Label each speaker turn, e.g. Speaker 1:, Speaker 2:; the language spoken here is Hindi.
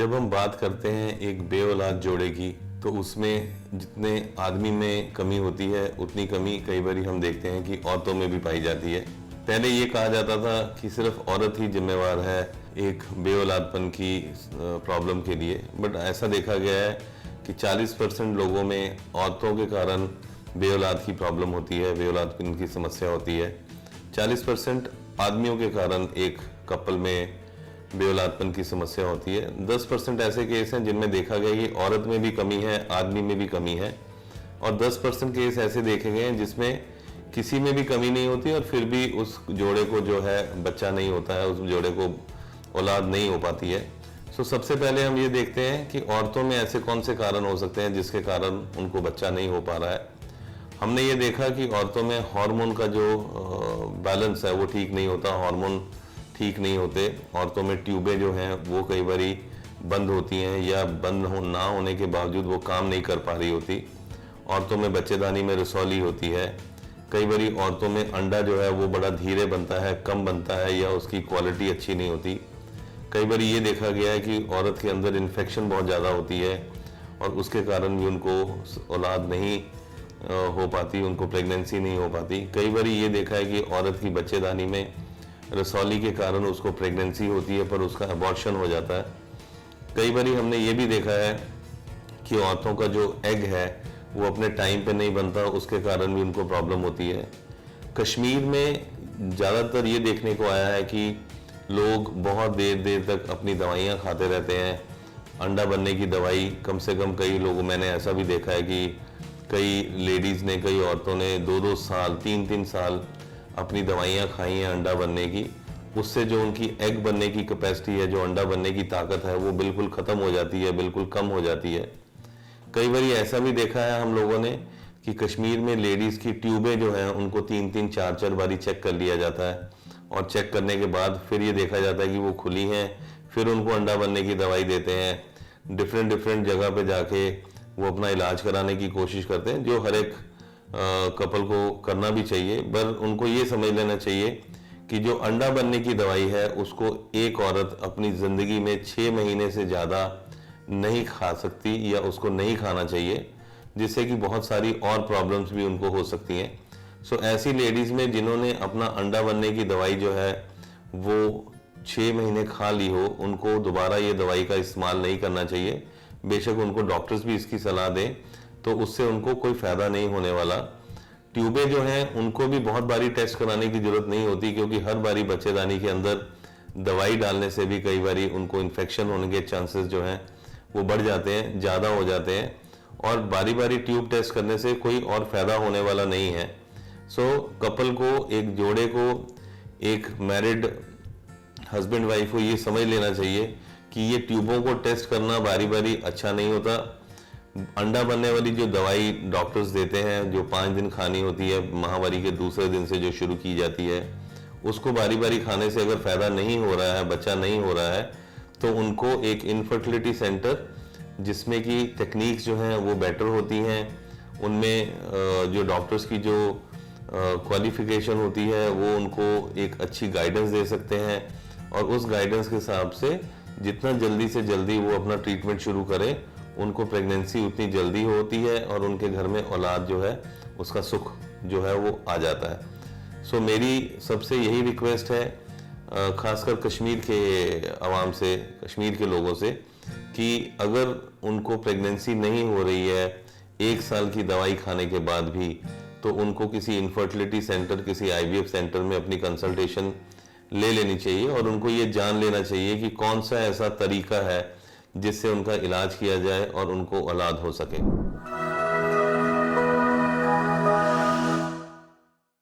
Speaker 1: जब हम बात करते हैं एक बेऔलाद जोड़े की, तो उसमें जितने आदमी में कमी होती है उतनी कमी कई बार हम देखते हैं कि औरतों में भी पाई जाती है। पहले ये कहा जाता था कि सिर्फ औरत ही जिम्मेवार है एक बेऔलादपन की प्रॉब्लम के लिए, बट ऐसा देखा गया है कि 40% लोगों में औरतों के कारण बेऔलाद की प्रॉब्लम होती है, बेऔलादपन की समस्या होती है। 40% आदमियों के कारण एक कपल में बेऔलादपन की समस्या होती है। 10% ऐसे केस हैं जिनमें देखा गया कि औरत में भी कमी है, आदमी में भी कमी है, और 10% केस ऐसे देखे गए हैं जिसमें किसी में भी कमी नहीं होती और फिर भी उस जोड़े को जो है बच्चा नहीं होता है, उस जोड़े को औलाद नहीं हो पाती है। सो सबसे पहले हम ये देखते हैं कि औरतों में ऐसे कौन से कारण हो सकते हैं जिसके कारण उनको बच्चा नहीं हो पा रहा है। हमने ये देखा कि औरतों में हार्मोन का जो बैलेंस है वो ठीक नहीं होता, हार्मोन ठीक नहीं होते। औरतों में ट्यूबें जो हैं वो कई बारी बंद होती हैं या बंद ना होने के बावजूद वो काम नहीं कर पा रही होती। औरतों में बच्चेदानी में रसौली होती है। कई बारी औरतों में अंडा जो है वो बड़ा धीरे बनता है, कम बनता है, या उसकी क्वालिटी अच्छी नहीं होती। कई बारी ये देखा गया है कि औरत के अंदर इन्फेक्शन बहुत ज़्यादा होती है और उसके कारण भी उनको औलाद नहीं हो पाती, उनको प्रेगनेंसी नहीं हो पाती। कई बारी ये देखा है कि औरत की बच्चेदानी में रसौली के कारण उसको प्रेगनेंसी होती है पर उसका अबॉर्शन हो जाता है। कई बारी हमने ये भी देखा है कि औरतों का जो एग है वो अपने टाइम पे नहीं बनता, उसके कारण भी उनको प्रॉब्लम होती है। कश्मीर में ज़्यादातर ये देखने को आया है कि लोग बहुत देर देर तक अपनी दवाइयाँ खाते रहते हैं। अंडा बनने की दवाई कम से कम, कई लोगों, मैंने ऐसा भी देखा है कि कई लेडीज़ ने, कई औरतों ने 2-2 साल, 3-3 साल अपनी दवाइयाँ खाई हैं अंडा बनने की। उससे जो उनकी एग बनने की कैपेसिटी है, जो अंडा बनने की ताकत है, वो बिल्कुल ख़त्म हो जाती है, बिल्कुल कम हो जाती है। कई बार ऐसा भी देखा है हम लोगों ने कि कश्मीर में लेडीज़ की ट्यूबें जो हैं उनको 3-3, 4-4 बारी चेक कर लिया जाता है और चेक करने के बाद फिर ये देखा जाता है कि वो खुली हैं। फिर उनको अंडा बनने की दवाई देते हैं। डिफरेंट जगह पे जाके वो अपना इलाज कराने की कोशिश करते हैं, जो हर एक कपल को करना भी चाहिए। पर उनको ये समझ लेना चाहिए कि जो अंडा बनने की दवाई है उसको एक औरत अपनी ज़िंदगी में 6 महीने से ज़्यादा नहीं खा सकती या उसको नहीं खाना चाहिए, जिससे कि बहुत सारी और प्रॉब्लम्स भी उनको हो सकती हैं। सो ऐसी लेडीज़ में जिन्होंने अपना अंडा बनने की दवाई जो है वो 6 महीने खा ली हो, उनको दोबारा ये दवाई का इस्तेमाल नहीं करना चाहिए। बेशक उनको डॉक्टर्स भी इसकी सलाह दें तो उससे उनको कोई फ़ायदा नहीं होने वाला। ट्यूबें जो हैं उनको भी बहुत बारी टेस्ट कराने की ज़रूरत नहीं होती, क्योंकि हर बारी बच्चेदानी के अंदर दवाई डालने से भी कई बारी उनको इन्फेक्शन होने के चांसेस जो हैं वो बढ़ जाते हैं, ज़्यादा हो जाते हैं, और बारी बारी ट्यूब टेस्ट करने से कोई और फ़ायदा होने वाला नहीं है। सो कपल को, एक जोड़े को, एक मैरिड हस्बैंड वाइफ को ये समझ लेना चाहिए कि ये ट्यूबों को टेस्ट करना बारी बारी अच्छा नहीं होता। अंडा बनने वाली जो दवाई डॉक्टर्स देते हैं, जो 5 दिन खानी होती है, माहवारी के दूसरे दिन से जो शुरू की जाती है, उसको बारी बारी खाने से अगर फ़ायदा नहीं हो रहा है, बच्चा नहीं हो रहा है, तो उनको एक इनफर्टिलिटी सेंटर, जिसमें कि टेक्निक्स जो हैं वो बेटर होती हैं, उनमें जो डॉक्टर्स की जो क्वालिफिकेशन होती है वो उनको एक अच्छी गाइडेंस दे सकते हैं, और उस गाइडेंस के हिसाब से जितना जल्दी से जल्दी वो अपना ट्रीटमेंट शुरू करें, उनको प्रेगनेंसी उतनी जल्दी होती है और उनके घर में औलाद जो है उसका सुख जो है वो आ जाता है। सो मेरी सबसे यही रिक्वेस्ट है, खासकर कश्मीर के अवाम से, कश्मीर के लोगों से, कि अगर उनको प्रेगनेंसी नहीं हो रही है 1 साल की दवाई खाने के बाद भी, तो उनको किसी इनफर्टिलिटी सेंटर, किसी IVF सेंटर में अपनी कंसल्टेशन ले लेनी चाहिए, और उनको ये जान लेना चाहिए कि कौन सा ऐसा तरीका है जिससे उनका इलाज किया जाए और उनको औलाद हो सके।